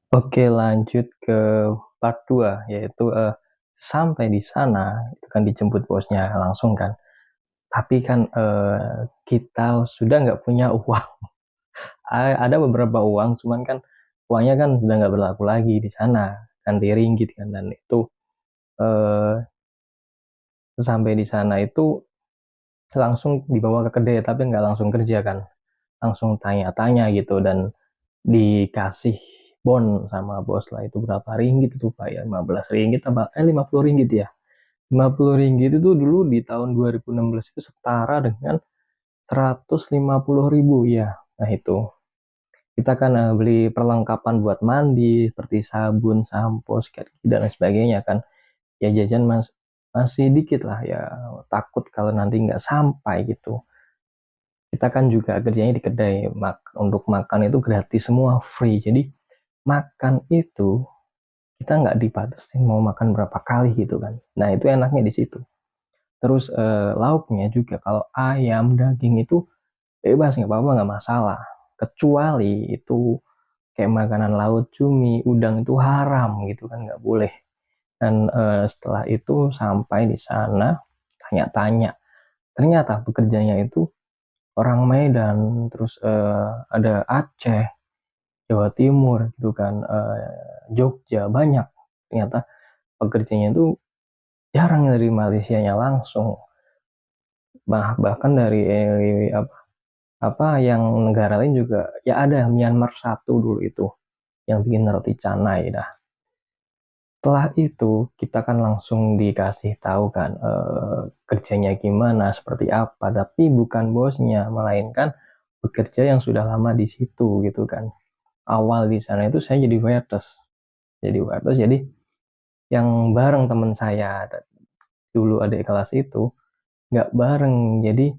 Oke, lanjut ke part 2, yaitu sampai di sana itu kan dijemput bosnya langsung kan. Tapi kan kita sudah nggak punya uang. Ada beberapa uang, cuman kan uangnya kan sudah nggak berlaku lagi di sana, kan di ringgit kan. Dan itu eh, sampai di sana itu langsung dibawa ke kedai, tapi nggak langsung kerja kan. Langsung tanya-tanya gitu dan dikasih bon sama bos lah, itu berapa ringgit itu Pak ya, 15 ringgit apa 50 ringgit ya. 50 ringgit itu dulu di tahun 2016 itu setara dengan 150.000 ya. Nah itu kita kan beli perlengkapan buat mandi seperti sabun, sampo, sikat gigi dan lain sebagainya kan. Ya jajan masih dikit lah ya, takut kalau nanti nggak sampai gitu. Kita kan juga kerjanya di kedai, untuk makan itu gratis semua, free. Jadi makan itu kita nggak dibatasin mau makan berapa kali gitu kan. Nah itu enaknya di situ. Terus lauknya juga kalau ayam, daging itu bebas, nggak apa-apa, nggak masalah. Kecuali itu kayak makanan laut, cumi, udang itu haram gitu kan, nggak boleh. Dan setelah itu sampai di sana tanya-tanya, ternyata pekerjanya itu orang Medan, terus ada Aceh, Jawa Timur gitu kan, Jogja, banyak. Ternyata pekerjanya itu jarang dari Malaysianya langsung, bahkan dari apa apa yang negara lain juga ya, ada Myanmar satu dulu itu yang bikin roti canai dah. Setelah itu kita kan langsung dikasih tahu kan kerjanya gimana, seperti apa, tapi bukan bosnya, melainkan bekerja yang sudah lama di situ gitu kan. Awal di sana itu saya jadi waiters, jadi yang bareng temen saya dulu ada kelas itu nggak bareng, jadi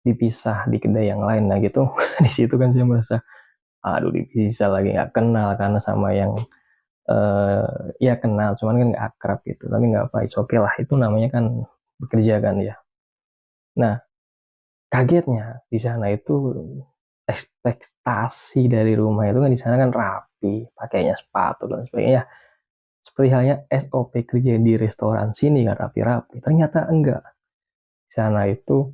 dipisah di kedai yang lain. Nah gitu di situ kan saya merasa aduh dipisah lagi, nggak kenal karena sama yang ya kenal cuman kan nggak akrab gitu, tapi nggak apa, oke okay lah, itu namanya kan bekerja kan ya. Nah kagetnya di sana itu ekspektasi dari rumah itu kan, di sana kan rapi, pakainya sepatu dan sebagainya, seperti halnya SOP kerja di restoran sini kan rapi-rapi. Ternyata enggak, di sana itu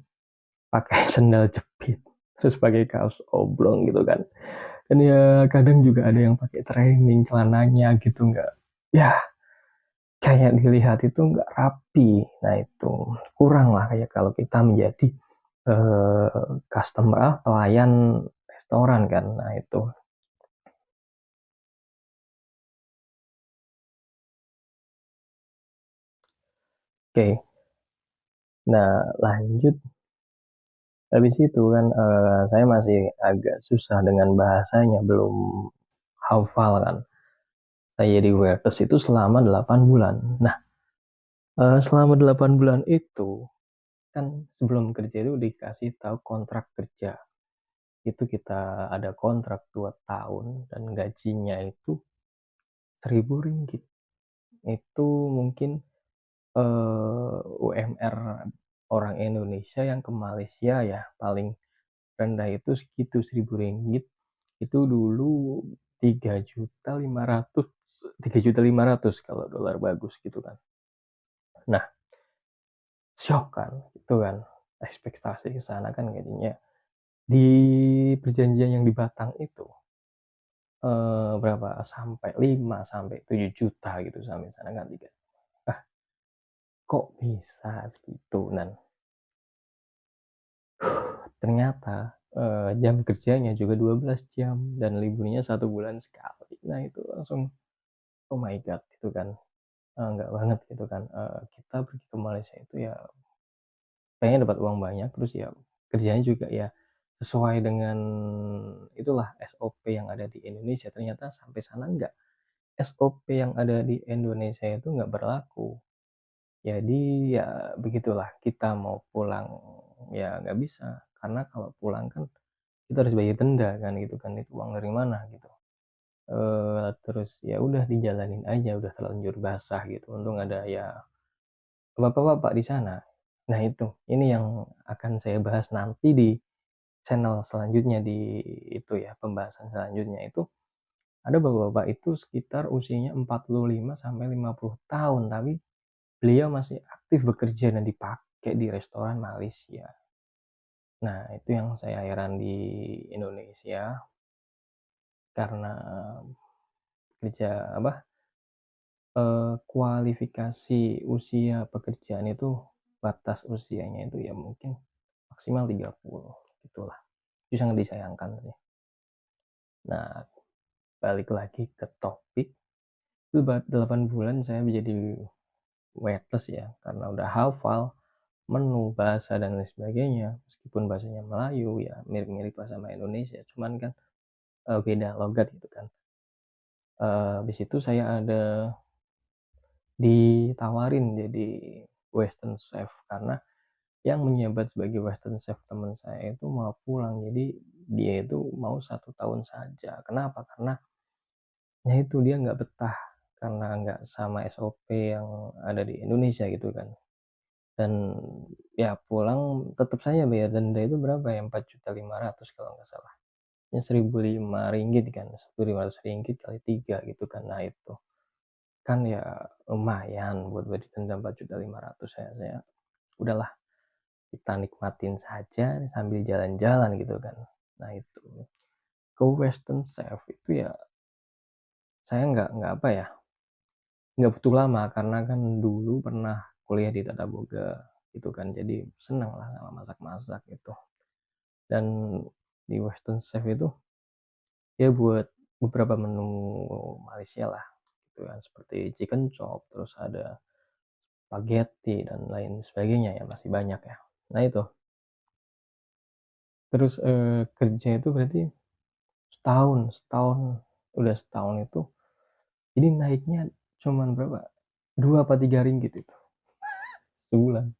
pakai sendal jepit, terus pakai kaos oblong gitu kan. Dan ya kadang juga ada yang pakai training celananya gitu, nggak, ya kayak dilihat itu nggak rapi. Nah itu kurang lah kayak kalau kita menjadi customer, pelayan restoran kan. Nah itu oke. Nah lanjut, habis itu kan saya masih agak susah dengan bahasanya, belum hafal kan. Saya di warehouse itu selama 8 bulan. Nah selama 8 bulan itu kan sebelum kerja itu dikasih tahu kontrak kerja. Itu kita ada kontrak 2 tahun dan gajinya itu 1.000 ringgit. Itu mungkin UMR orang Indonesia yang ke Malaysia ya, paling rendah itu segitu, 1.000 ringgit. Itu dulu 3.500.000, 3.500.000 kalau dolar bagus gitu kan. Nah shock kan itu kan, ekspektasi ke sana kan gajinya di perjanjian yang di Batang itu berapa, sampai 5 sampai 7 juta gitu sampai sana kan, tiga. Ah, kok bisa segitu? Dan ternyata jam kerjanya juga 12 jam dan liburnya 1 bulan sekali. Nah itu langsung oh my god gitu kan. Nggak banget gitu kan. Kita pergi ke Malaysia itu ya pengen dapat uang banyak, terus ya kerjanya juga ya sesuai dengan itulah SOP yang ada di Indonesia. Ternyata sampai sana enggak, SOP yang ada di Indonesia itu nggak berlaku. Jadi ya begitulah, kita mau pulang ya nggak bisa, karena kalau pulang kan kita harus bayar denda kan gitu kan, itu uang dari mana gitu. Terus ya udah dijalanin aja, udah terlanjur basah gitu. Untung ada ya bapak-bapak di sana. Nah itu, ini yang akan saya bahas nanti di channel selanjutnya, di itu ya, pembahasan selanjutnya itu Ada bapak-bapak itu sekitar usianya 45 sampai 50 tahun, tapi beliau masih aktif bekerja dan dipakai di restoran Malaysia. Nah, itu yang saya heran di Indonesia, karena kerja apa, kualifikasi usia pekerjaan itu, batas usianya itu ya mungkin maksimal 30, gitulah. Itu sangat disayangkan sih. Nah, balik lagi ke topik, itu 8 bulan saya menjadi weightless ya, karena udah hafal menu, bahasa, dan lain sebagainya. Meskipun bahasanya Melayu, ya mirip-mirip lah sama Indonesia, cuman kan beda logat gitu kan. Habis itu saya ada ditawarin jadi Western Chef, karena yang menjabat sebagai Western Chef teman saya itu mau pulang, jadi dia itu mau 1 tahun saja. Kenapa? Karena ya itu dia nggak betah, karena nggak sama SOP yang ada di Indonesia gitu kan. Dan ya pulang tetap saja bayar denda itu berapa ya, 4.500.000 kalau nggak salah. Ya 1.005 ringgit kan, 1.500 ringgit kali 3 gitu kan. Nah itu kan ya lumayan buat bayar denda 4.500.000. Saya udahlah, kita nikmatin saja sambil jalan-jalan gitu kan. Nah itu ke Western Chef itu ya saya nggak apa ya, nggak butuh lama, karena kan dulu pernah kuliah di Tata Boga gitu kan, jadi senang lah sama masak-masak gitu. Dan di Western Chef itu ya buat beberapa menu Malaysia lah gitu kan, seperti chicken chop, terus ada spaghetti dan lain sebagainya, ya masih banyak ya. Nah itu terus kerja itu berarti setahun udah setahun itu, jadi naiknya cuman berapa, 2 apa 3 ringgit itu sebulan.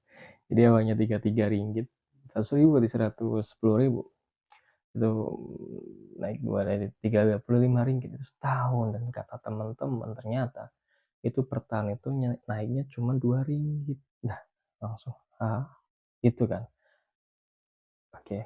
Jadi awalnya 33 ringgit, 100.000 di 110.000 itu naik 35 ringgit itu setahun. Dan kata teman-teman ternyata itu per tahun itu naiknya cuma 2 ringgit. Nah langsung itu kan, oke,